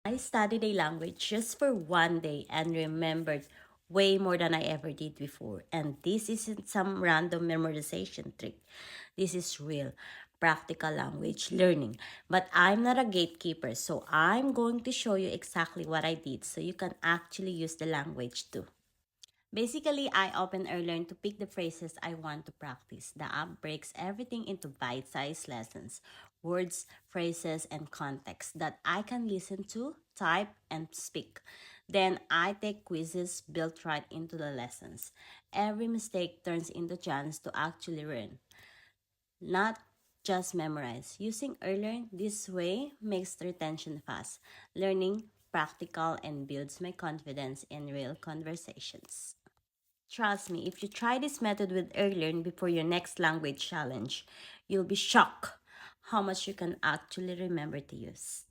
I studied a language just for one day and remembered way more than I ever did before. And this isn't some random memorization trick. This is real, practical language learning. But I'm not a gatekeeper, so I'm going to show you exactly what I did so you can actually use the language too. Basically, I open Learn to pick the phrases I want to practice. The app breaks everything into bite-sized lessons, words, phrases, and context that I can listen to, type, and speak. Then I take quizzes built right into the lessons. Every mistake turns into chance to actually learn, not just memorize. Using Learn this way makes retention fast, learning practical, and builds my confidence in real conversations. Trust me, if you try this method with Learn before your next language challenge, you'll be shocked how much you can actually remember to use.